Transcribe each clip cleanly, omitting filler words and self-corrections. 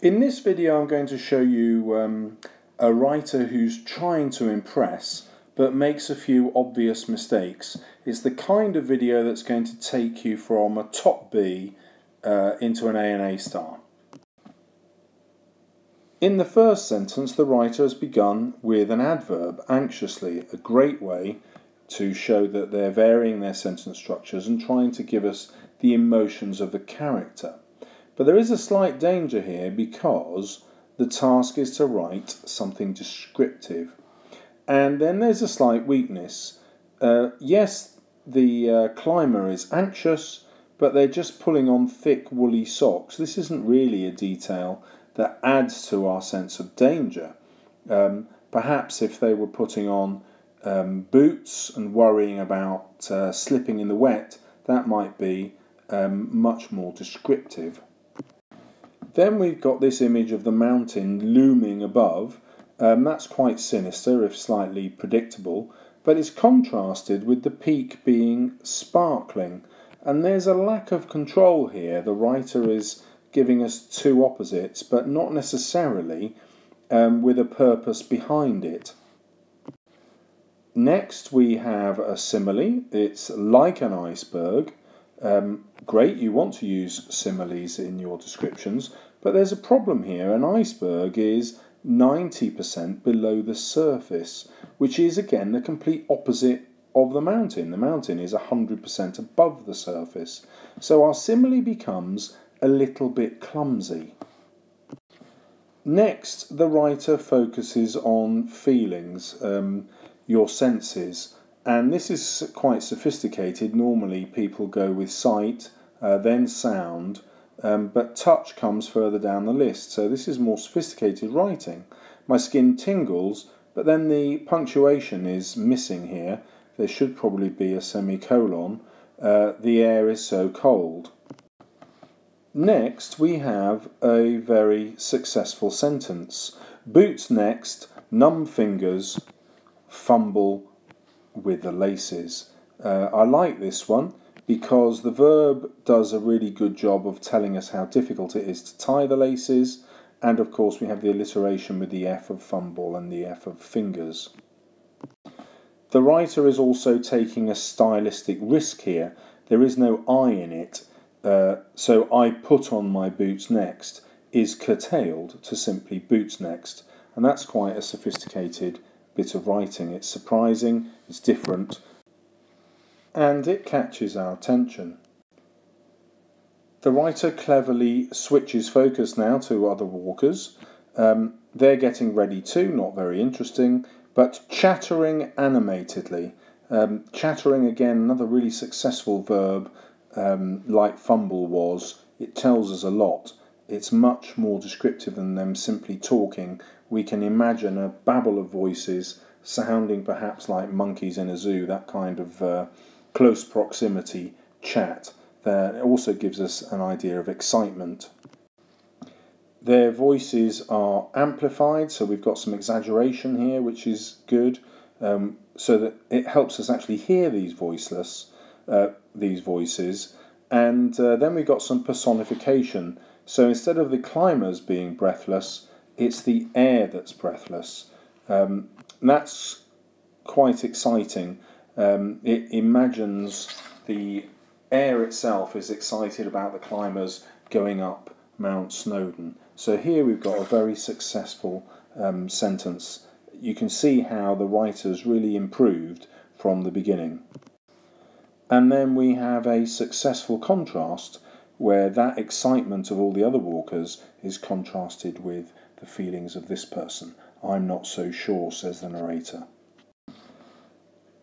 In this video I'm going to show you a writer who's trying to impress but makes a few obvious mistakes. It's the kind of video that's going to take you from a top B into an A and A star. In the first sentence, the writer has begun with an adverb, anxiously, a great way to show that they're varying their sentence structures and trying to give us the emotions of the character. But there is a slight danger here because the task is to write something descriptive. And then there's a slight weakness. Yes, the climber is anxious, but they're just pulling on thick woolly socks. This isn't really a detail that adds to our sense of danger. Perhaps if they were putting on boots and worrying about slipping in the wet, that might be much more descriptive. Then we've got this image of the mountain looming above. That's quite sinister, if slightly predictable, but it's contrasted with the peak being sparkling. And there's a lack of control here. The writer is giving us two opposites, but not necessarily with a purpose behind it. Next we have a simile. It's like an iceberg. Great, you want to use similes in your descriptions, but there's a problem here. An iceberg is 90% below the surface, which is again the complete opposite of the mountain. The mountain is 100% above the surface. So our simile becomes a little bit clumsy. Next, the writer focuses on feelings, your senses. And this is quite sophisticated. Normally people go with sight, then sound, but touch comes further down the list. So this is more sophisticated writing. My skin tingles, but then the punctuation is missing here. There should probably be a semicolon. The air is so cold. Next we have a very successful sentence. Boots next, numb fingers, fumble with the laces. I like this one because the verb does a really good job of telling us how difficult it is to tie the laces, and of course we have the alliteration with the F of fumble and the F of fingers. The writer is also taking a stylistic risk here. There is no I in it, so I put on my boots next is curtailed to simply boots next, and that's quite a sophisticated bit of writing. It's surprising, it's different, and it catches our attention. The writer cleverly switches focus now to other walkers. They're getting ready too, not very interesting, but chattering animatedly. Chattering, again, another really successful verb, like fumble was. It tells us a lot. It's much more descriptive than them simply talking. We can imagine a babble of voices sounding perhaps like monkeys in a zoo, that kind of close proximity chat. That also gives us an idea of excitement. Their voices are amplified, so we've got some exaggeration here, which is good, so that it helps us actually hear these voices, and then we've got some personification. So instead of the climbers being breathless, it's the air that's breathless. That's quite exciting. It imagines the air itself is excited about the climbers going up Mount Snowdon. So here we've got a very successful sentence. You can see how the writer's really improved from the beginning. And then we have a successful contrast where that excitement of all the other walkers is contrasted with the feelings of this person. I'm not so sure, says the narrator.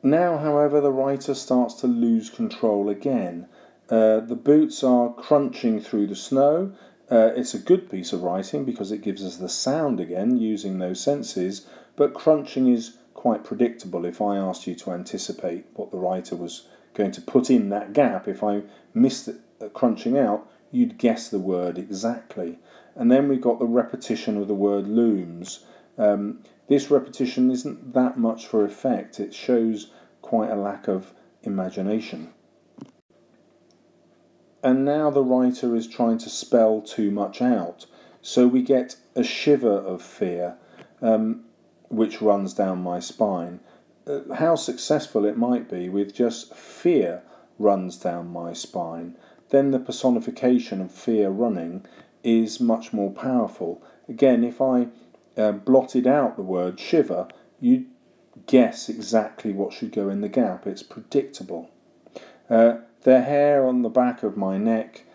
Now, however, the writer starts to lose control again. The boots are crunching through the snow. It's a good piece of writing because it gives us the sound again, using those senses, but crunching is quite predictable. If I asked you to anticipate what the writer was going to put in that gap, if I missed it, crunching out, you'd guess the word exactly. And then we've got the repetition of the word looms. This repetition isn't that much for effect. It shows quite a lack of imagination. And now the writer is trying to spell too much out. So we get a shiver of fear, which runs down my spine. How successful it might be with just fear runs down my spine. Then the personification of fear running is much more powerful. Again, if I blotted out the word shiver, you'd guess exactly what should go in the gap. It's predictable. The hair on the back of my neck,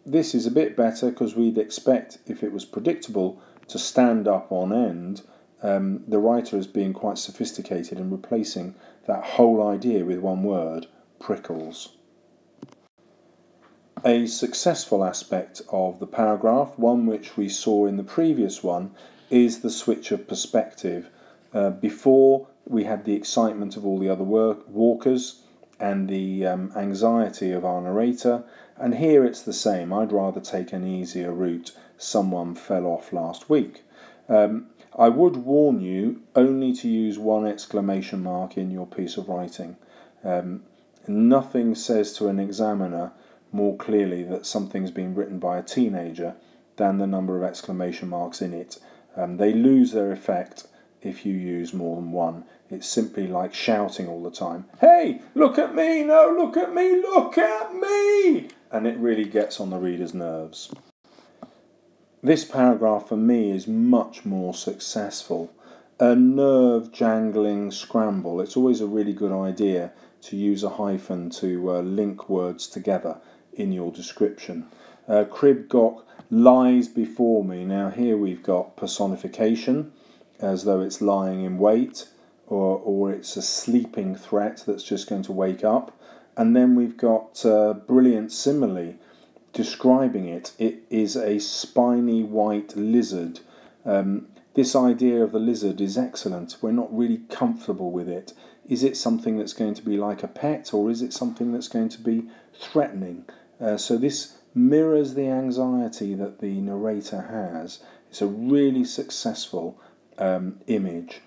this is a bit better because we'd expect, if it was predictable, to stand up on end. The writer is being quite sophisticated and replacing that whole idea with one word, prickles. A successful aspect of the paragraph, one which we saw in the previous one, is the switch of perspective. Before, we had the excitement of all the other walkers and the anxiety of our narrator, and here it's the same. I'd rather take an easier route. Someone fell off last week. I would warn you only to use one exclamation mark in your piece of writing. Nothing says to an examiner more clearly that something's been written by a teenager than the number of exclamation marks in it. They lose their effect if you use more than one. It's simply like shouting all the time, "Hey, look at me, no, look at me, look at me!" And it really gets on the reader's nerves. This paragraph for me is much more successful. A nerve-jangling scramble. It's always a really good idea to use a hyphen to link words together in your description. Crib Gok lies before me. Now here we've got personification, as though it's lying in wait, or it's a sleeping threat that's just going to wake up. And then we've got brilliant simile describing it. It is a spiny white lizard. This idea of the lizard is excellent. We're not really comfortable with it. Is it something that's going to be like a pet, or is it something that's going to be threatening? So this mirrors the anxiety that the narrator has. It's a really successful image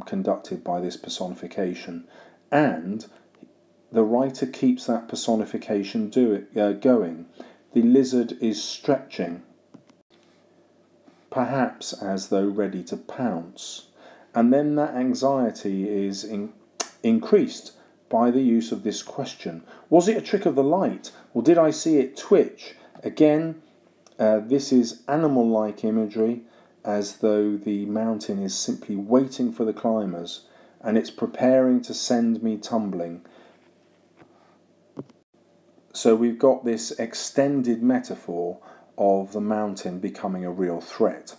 conducted by this personification, and the writer keeps that personification going. The lizard is stretching, perhaps as though ready to pounce, and then that anxiety is increased by the use of this question. Was it a trick of the light, or did I see it twitch? Again, this is animal-like imagery, as though the mountain is simply waiting for the climbers, and it's preparing to send me tumbling. So we've got this extended metaphor of the mountain becoming a real threat.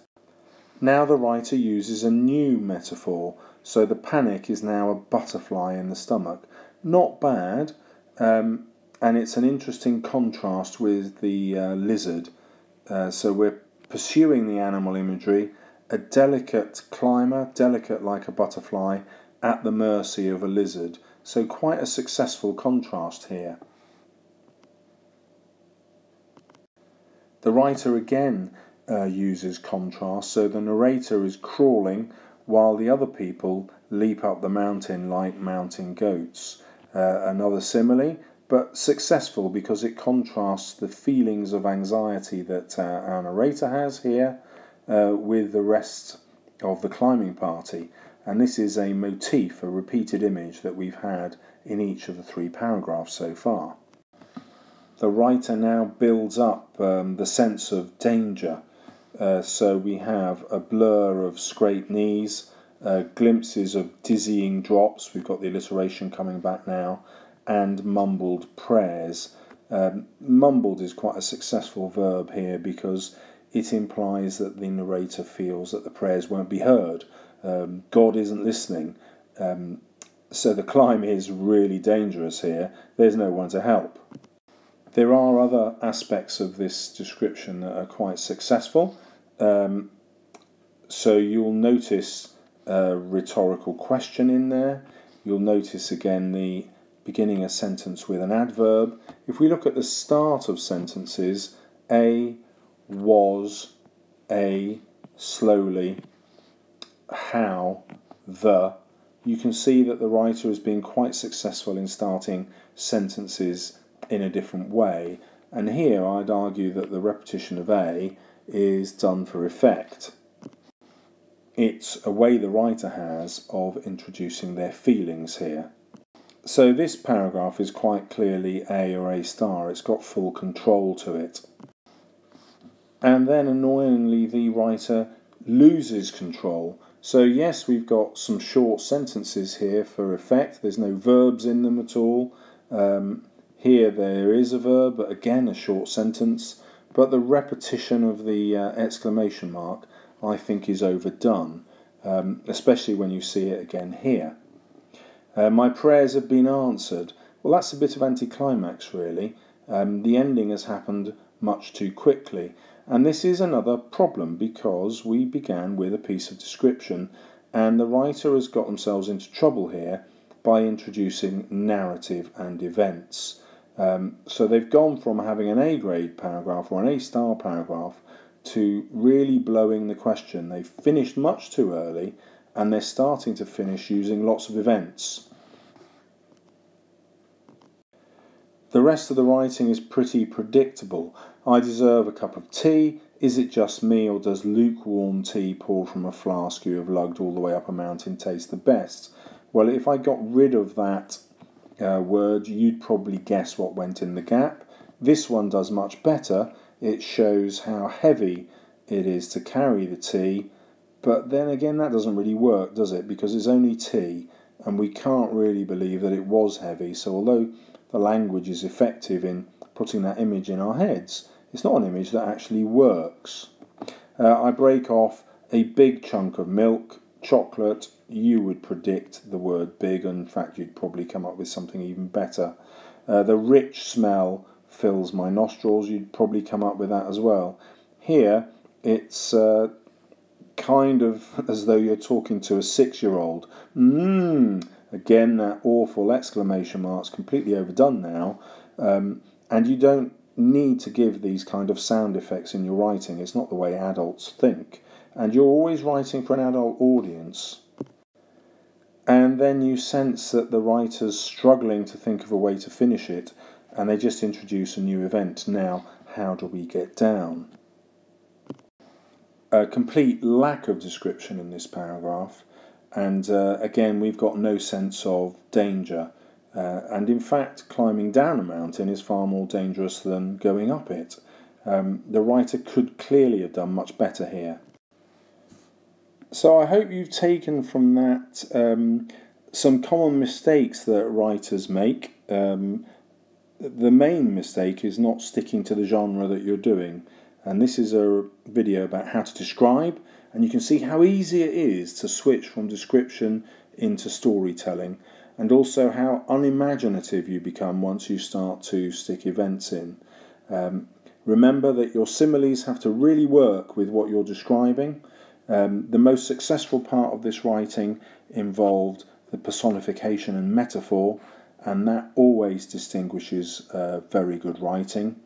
Now the writer uses a new metaphor, so the panic is now a butterfly in the stomach. Not bad, and it's an interesting contrast with the lizard. So we're pursuing the animal imagery, a delicate climber, delicate like a butterfly, at the mercy of a lizard. So quite a successful contrast here. The writer again uses contrast, so the narrator is crawling while the other people leap up the mountain like mountain goats. Another simile, but successful because it contrasts the feelings of anxiety that our narrator has here with the rest of the climbing party. And this is a motif, a repeated image that we've had in each of the 3 paragraphs so far. The writer now builds up the sense of danger. So we have a blur of scraped knees, glimpses of dizzying drops, we've got the alliteration coming back now, and mumbled prayers. Mumbled is quite a successful verb here because it implies that the narrator feels that the prayers won't be heard. God isn't listening. So the climb is really dangerous here. There's no one to help. There are other aspects of this description that are quite successful. So you'll notice a rhetorical question in there. You'll notice again the beginning a sentence with an adverb. If we look at the start of sentences, a, was, a, slowly, how, the, you can see that the writer has been quite successful in starting sentences in a different way, and here I'd argue that the repetition of a is done for effect. It's a way the writer has of introducing their feelings here. So this paragraph is quite clearly A or A star. It's got full control to it. And then annoyingly the writer loses control. So yes, we've got some short sentences here for effect. There's no verbs in them at all. Here there is a verb, but again a short sentence. But the repetition of the exclamation mark I think is overdone, especially when you see it again here. My prayers have been answered. Well, that's a bit of anticlimax really. The ending has happened much too quickly. And this is another problem because we began with a piece of description and the writer has got themselves into trouble here by introducing narrative and events. So they've gone from having an A grade paragraph or an A star paragraph to really blowing the question. They've finished much too early and they're starting to finish using lots of events. The rest of the writing is pretty predictable. I deserve a cup of tea. Is it just me, or does lukewarm tea poured from a flask you have lugged all the way up a mountain taste the best? Well, if I got rid of that word, you'd probably guess what went in the gap. This one does much better. It shows how heavy it is to carry the tea, but then again that doesn't really work, does it? Because it's only tea, and we can't really believe that it was heavy. So although the language is effective in putting that image in our heads, it's not an image that actually works. I break off a big chunk of milk, chocolate. You would predict the word big, and in fact you'd probably come up with something even better. The rich smell fills my nostrils. You'd probably come up with that as well. Here it's kind of as though you're talking to a 6-year-old. Again, that awful exclamation marks, completely overdone now. And you don't need to give these kind of sound effects in your writing. It's not the way adults think. And you're always writing for an adult audience. And then you sense that the writer's struggling to think of a way to finish it, and they just introduce a new event. Now, how do we get down? A complete lack of description in this paragraph. And again, we've got no sense of danger. And in fact, climbing down a mountain is far more dangerous than going up it. The writer could clearly have done much better here. So I hope you've taken from that some common mistakes that writers make. The main mistake is not sticking to the genre that you're doing. And this is a video about how to describe, and you can see how easy it is to switch from description into storytelling, and also how unimaginative you become once you start to stick events in. Remember that your similes have to really work with what you're describing. The most successful part of this writing involved the personification and metaphor, and that always distinguishes very good writing.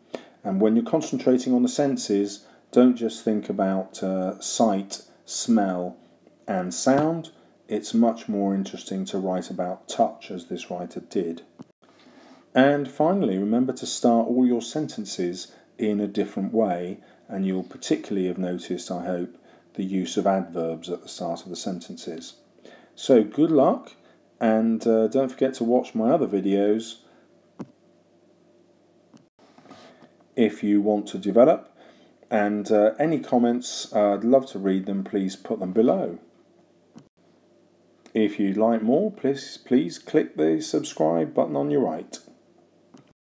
And when you're concentrating on the senses, don't just think about sight, smell and sound. It's much more interesting to write about touch, as this writer did. And finally, remember to start all your sentences in a different way, and you'll particularly have noticed, I hope, the use of adverbs at the start of the sentences. So good luck, and don't forget to watch my other videos if you want to develop, and any comments, I'd love to read them. Please put them below. If you'd like more, please click the subscribe button on your right.